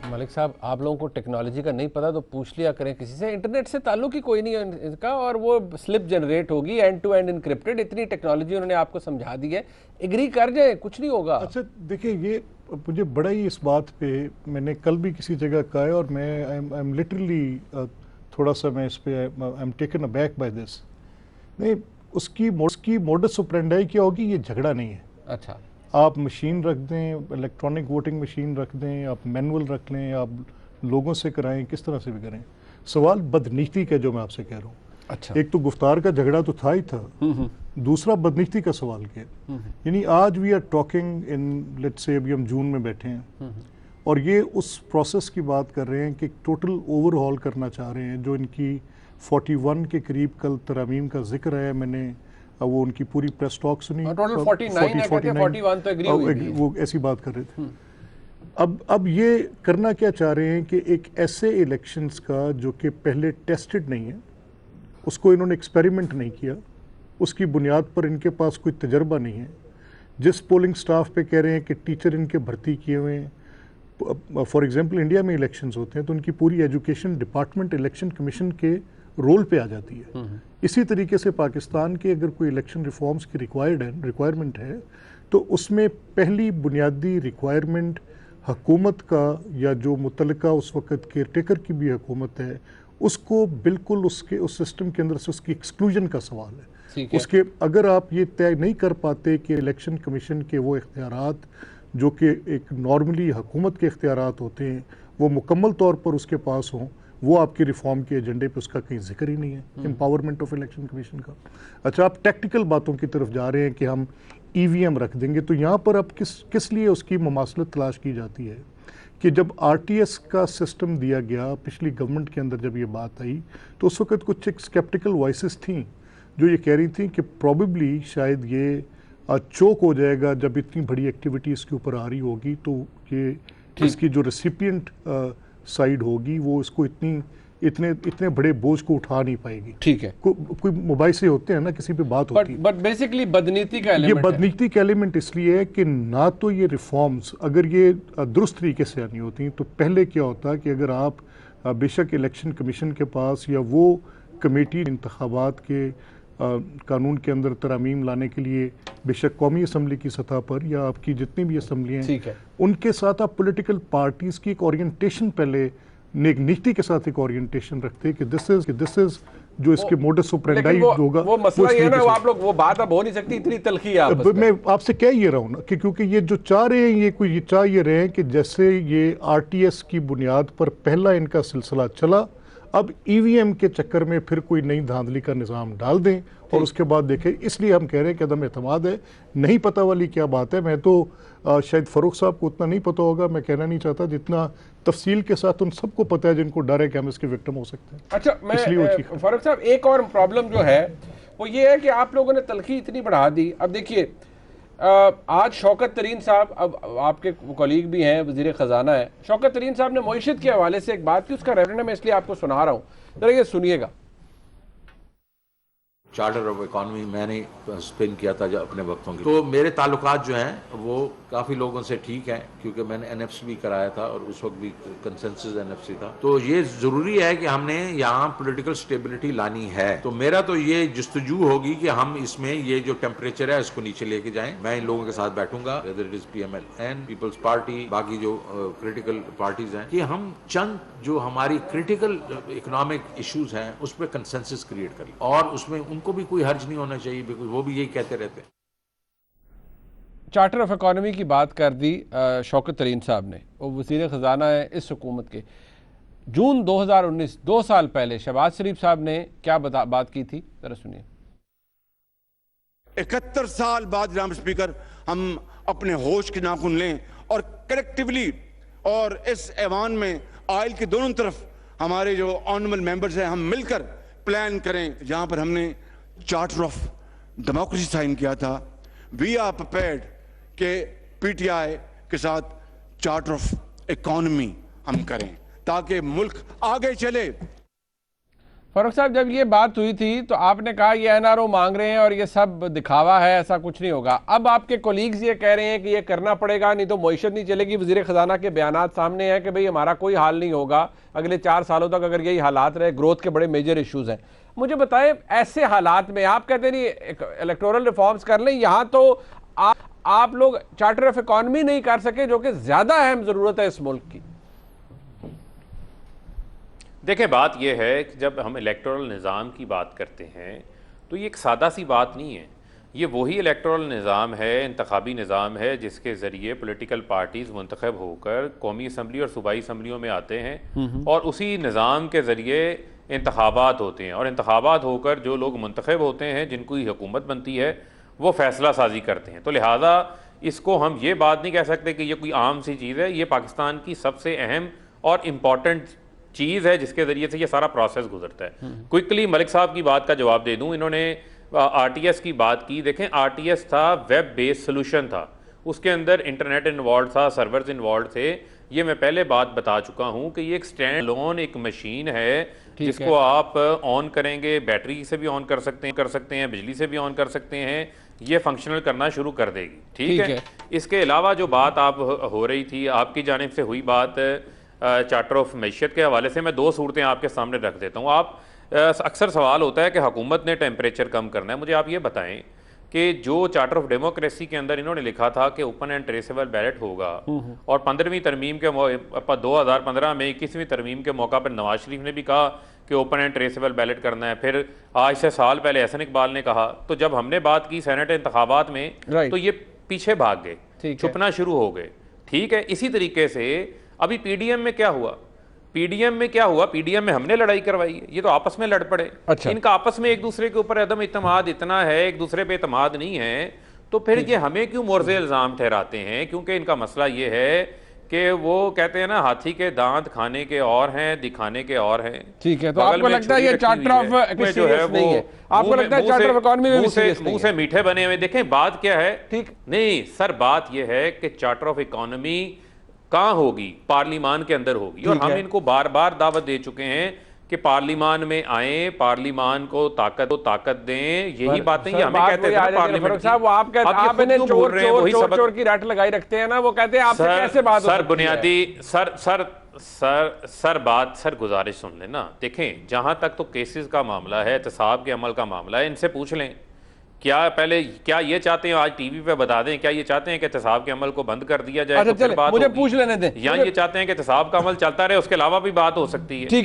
मलिक साहब, आप लोगों को टेक्नोलॉजी का नहीं पता तो पूछ लिया करें किसी से। इंटरनेट से ताल्लुक ही कोई नहीं है इसका, और वो स्लिप जनरेट होगी एंड टू एंड इनक्रिप्टेड। इतनी टेक्नोलॉजी उन्होंने आपको समझा दी है, एग्री कर जाए, कुछ नहीं होगा। अच्छा देखिए, ये मुझे बड़ा ही इस बात पे मैंने कल भी किसी जगह कहा है, और मैं आई एम लिटरली थोड़ा सा मैं इस पे I am taken aback by this. नहीं, उसकी मोडस ऑपरेंडाई क्या होगी, ये झगड़ा नहीं है। अच्छा, आप मशीन रख दें, इलेक्ट्रॉनिक वोटिंग मशीन रख दें, आप मैनुअल रख लें, आप लोगों से कराएं, किस तरह से भी करें। सवाल बदनीति का जो मैं आपसे कह रहा हूँ। अच्छा, एक तो गुफ्तार का झगड़ा तो था ही था, दूसरा बदनीति का सवाल क्या। यानी आज we are talking in, let's say अभी हम जून में बैठे हैं और ये उस प्रोसेस की बात कर रहे हैं कि टोटल ओवरहॉल करना चाह रहे हैं। जो इनकी 41 के करीब कल तरमीम का जिक्र है, मैंने वो उनकी पूरी प्रेस टॉक सुनी। टोटल 49 है, कहते हैं 41 तो एग्री हुई थी। वो ऐसी बात कर रहे थे। अब ये करना क्या चाह रहे हैं कि एक ऐसे इलेक्शंस का जो कि पहले टेस्टेड नहीं है, उसको इन्होंने एक्सपेरिमेंट नहीं किया, उसकी बुनियाद पर इनके पास कोई तजर्बा नहीं है। जिस पोलिंग स्टाफ पे कह रहे हैं कि टीचर इनके भर्ती किए हुए हैं, फॉर एग्जांपल इंडिया में इलेक्शंस होते हैं तो उनकी पूरी एजुकेशन डिपार्टमेंट इलेक्शन कमीशन के रोल पे आ जाती है। इसी तरीके से पाकिस्तान के अगर कोई इलेक्शन रिफॉर्म्स की रिक्वायरमेंट है तो उसमें पहली बुनियादी रिक्वायरमेंट हुकूमत का, या जो मुतलका उस वक़्त केयर टेकर की भी हुकूमत है, उसको बिल्कुल उसके उस सिस्टम के अंदर से उसकी एक्सक्लूजन का सवाल है। उसके अगर आप ये तय नहीं कर पाते कि इलेक्शन कमीशन के वो इख्तियारात जो कि एक नॉर्मली हुकूमत के इख्तियारात होते हैं वो मुकम्मल तौर पर उसके पास हों, वो आपके रिफॉर्म के एजेंडे पे उसका कहीं जिक्र ही नहीं है, एम्पावरमेंट ऑफ इलेक्शन कमीशन का। अच्छा, आप टेक्निकल बातों की तरफ जा रहे हैं कि हम ईवीएम रख देंगे, तो यहाँ पर अब किस लिए उसकी मुमासलत तलाश की जाती है कि जब आरटीएस का सिस्टम दिया गया पिछली गवर्नमेंट के अंदर, जब ये बात आई तो उस वक्त कुछ एक स्केप्टिकल वॉइसेस थी जो ये कह रही थी कि प्रॉबेबली शायद ये चोक हो जाएगा जब इतनी बड़ी एक्टिविटी इसके ऊपर आ रही होगी, तो ये इसकी जो रेसिपिएंट साइड होगी वो इसको इतने बड़े बोझ को उठा नहीं पाएगी। ठीक है, कोई मोबाइल से होते हैं ना, किसी पे बात होती है, बट बेसिकली बदनीति का एलिमेंट ये बदनीति का एलिमेंट इसलिए है कि ना तो ये रिफॉर्म्स अगर ये दुरुस्त तरीके से आनी होती तो पहले क्या होता कि अगर आप बेशक इलेक्शन कमीशन के पास या वो कमेटी इंतखाबात के कानून के अंदर तरमीम लाने के लिए बेशक कौमी असम्बली की सतह पर या आपकी जितनी भी असम्बलियाँ हैं उनके साथ आप पॉलिटिकल पार्टीज़ की एक ओरिएंटेशन पहले एक नीति के साथ एक ओरिएंटेशन रखते कि दिस इज जो इसके मोडस ऑपरेंडाई होगा। वो मसला ये है ना, आप लोग वो बात अब हो नहीं सकती, इतनी तलखी है आपस में। मैं आपसे कह ये रहा हूँ ना कि क्योंकि ये जो चाह रहे हैं, ये चाह ये रहे हैं कि जैसे ये आरटीएस की बुनियाद पर पहला इनका सिलसिला चला, अब ईवीएम के चक्कर में फिर कोई नई धांधली का निज़ाम डाल दें और उसके बाद देखें। इसलिए हम कह रहे हैं कि अदम एतमाद है। नहीं पता वाली क्या बात है, मैं तो शायद फ़ारूक साहब को उतना नहीं पता होगा, मैं कहना नहीं चाहता, जितना तफसील के साथ उन सबको पता है जिनको डर है कि हम इसके विक्टिम हो सकते हैं। अच्छा, मैं फ़ारूक साहब, एक और प्रॉब्लम जो है वो ये है कि आप लोगों ने तलखी इतनी बढ़ा दी। अब देखिए, आज शौकत तरीन साहब, अब आपके कॉलीग भी हैं, वज़ीर ख़जाना है, शौकत तरीन साहब ने मईशत के हवाले से एक बात की, उसका रेफरेंडम मैं इसलिए आपको सुना रहा हूँ, जरा ये सुनिएगा। चार्टर ऑफ इकॉनमी मैंने स्पिन किया था अपने वक्तों की, तो मेरे ताल्लुकात जो हैं वो काफ़ी लोगों से ठीक है, क्योंकि मैंने एनएफसी भी कराया था और उस वक्त भी कंसेंसस एनएफसी था। तो ये ज़रूरी है कि हमने यहाँ पॉलिटिकल स्टेबिलिटी लानी है। तो मेरा तो ये जस्तजू होगी कि हम इसमें ये जो टेम्परेचर है इसको नीचे लेके जाएं। मैं इन लोगों के साथ बैठूंगा, whether it is PML, people's party, बाकी जो क्रिटिकल पार्टीज हैं, कि हम चंद जो हमारी क्रिटिकल इकोनॉमिक इशूज हैं उस पर कंसेंसस क्रिएट करें, और उसमें उनको भी कोई हर्ज नहीं होना चाहिए, बिकॉज वो भी यही कहते रहते हैं। चार्टर ऑफ इकॉनमी की बात कर दी शौकत तरीन साहब ने, वो वज़ीर ख़जाना है इस हुकूमत के। जून 2019, 2 साल पहले शहबाज शरीफ साहब ने क्या बात की थी, जरा सुनिए। 71 साल बाद जनाब स्पीकर हम अपने होश के नाखून लें और कलेक्टिवली और इस ऐवान में आयल के दोनों तरफ हमारे जो ऑनरेबल मेंबर्स हैं, हम मिलकर प्लान करें, जहां पर हमने चार्टर ऑफ डेमोक्रेसी साइन किया था। वी आर प्रिपेयर्ड के पीटीआई के साथ चार्टर ऑफ इकॉनमी हम करें ताकि मुल्क आगे चले। फारूक साहब, जब ये बात हुई थी तो आपने कहा ये एनआरओ मांग रहे हैं और ये सब दिखावा है, ऐसा कुछ नहीं होगा। अब आपके कोलीग्स ये कह रहे हैं कि ये करना पड़ेगा, नहीं तो मईशत नहीं चलेगी। वज़ीर ख़जाना के बयानात सामने हैं कि भाई हमारा कोई हाल नहीं होगा अगले 4 सालों तक अगर यही हालात रहे, ग्रोथ के बड़े मेजर इशूज़ हैं। मुझे बताएं, ऐसे हालात में आप कहते नहीं इलेक्टोरल रिफॉर्म्स कर लें, यहाँ तो आप लोग चार्टर ऑफ इकॉनमी नहीं कर सके, जो कि ज़्यादा अहम ज़रूरत है इस मुल्क की। देखें, बात यह है कि जब हम इलेक्टोरल निज़ाम की बात करते हैं तो ये एक सादा सी बात नहीं है। ये वही इलेक्टोरल निज़ाम है, इंतखाबी निज़ाम है, जिसके ज़रिए पॉलिटिकल पार्टीज़ मुंतखब होकर कौमी असम्बली और सूबाई असम्बलियों में आते हैं और उसी निज़ाम के ज़रिए इंतखाबात होते हैं और इंतखाबात होकर जो लोग मुंतखब होते हैं, जिनको हुकूमत बनती है, वो फ़ैसला साजी करते हैं। तो लिहाजा इसको हम ये बात नहीं कह सकते कि ये कोई आम सी चीज़ है। ये पाकिस्तान की सबसे अहम और इम्पॉर्टेंट चीज़ है जिसके ज़रिए से ये सारा प्रोसेस गुजरता है। क्विकली मलिक साहब की बात का जवाब दे दूं। इन्होंने आरटीएस की बात की। देखें, आरटीएस था वेब बेस्ड सोल्यूशन था, उसके अंदर इंटरनेट इन्वॉल्व था, सर्वर्स इन्वॉल्व थे। ये मैं पहले बात बता चुका हूं कि ये एक स्टैंड लोन एक मशीन है जिसको आप ऑन करेंगे, बैटरी से भी ऑन कर सकते हैं, बिजली से भी ऑन कर सकते हैं, ये फंक्शनल करना शुरू कर देगी। ठीक है। इसके अलावा जो बात आप हो रही थी, आपकी जानिब से हुई बात चार्टर ऑफ मैशियत के हवाले से, मैं 2 सूरतें आपके सामने रख देता हूँ। आप अक्सर सवाल होता है कि हुकूमत ने टेम्परेचर कम करना है। मुझे आप ये बताएं कि जो चार्टर ऑफ डेमोक्रेसी के अंदर इन्होंने लिखा था कि ओपन एंड ट्रेसेबल बैलेट होगा, और 15वीं तरमीम के 2015 में 21वीं तरमीम के मौका पर नवाज शरीफ ने भी कहा कि ओपन एंड ट्रेसेबल बैलेट करना है। फिर आज से साल पहले एहसन इकबाल ने कहा। तो जब हमने बात की सेनेट इंतखाबात में, तो ये पीछे भाग गए, छुपना शुरू हो गए। ठीक है। इसी तरीके से अभी पीडीएम में क्या हुआ? पीडीएम में हमने लड़ाई करवाई है, ये तो आपस में लड़ पड़े। अच्छा। इनका आपस में एक दूसरे के ऊपर अदम इत्तेमाद इतना है, एक दूसरे पे इत्तेमाद नहीं है, तो फिर ये हमें क्यों मोर्ज़े इल्ज़ाम ठहराते हैं? क्योंकि इनका मसला ये है कि वो कहते हैं ना, हाथी के दांत खाने के और हैं, दिखाने के और हैं। ठीक है। तो आपको लगता है ये चार्टर ऑफ जो है वो, आपको लगता है चार्टर ऑफ इकॉनमी में मुंह से मीठे बने हुए? देखें, बात क्या है। ठीक नहीं सर, बात यह है कि चार्टर ऑफ इकॉनमी कहाँ होगी? पार्लिमान के अंदर होगी। और हम इनको बार बार दावत दे चुके हैं कि पार्लिमान में आए, पार्लिमान को ताकत दें। यही बातें ये हमें कहते थे पार्लियामेंट साहब। वो आप कहते हैं आप इन्हें चोर की रट लगाई रखते हैं ना, वो कहते हैं आपसे कैसे बात हो? सर बुनियादी सर गुजारिश सुन लेना। देखें, जहां तक तो केसेस का मामला है, एहतसाब के अमल का मामला है, इनसे पूछ लें क्या ये चाहते हैं, आज टीवी पे बता दें, क्या ये चाहते हैं कि एहतसाब के अमल को बंद कर दिया जाए? तो फिर बात मुझे पूछ लेने दें। या ये चाहते हैं कि एहतसाब का अमल चलता रहे, उसके अलावा भी बात हो सकती है। ठीक है।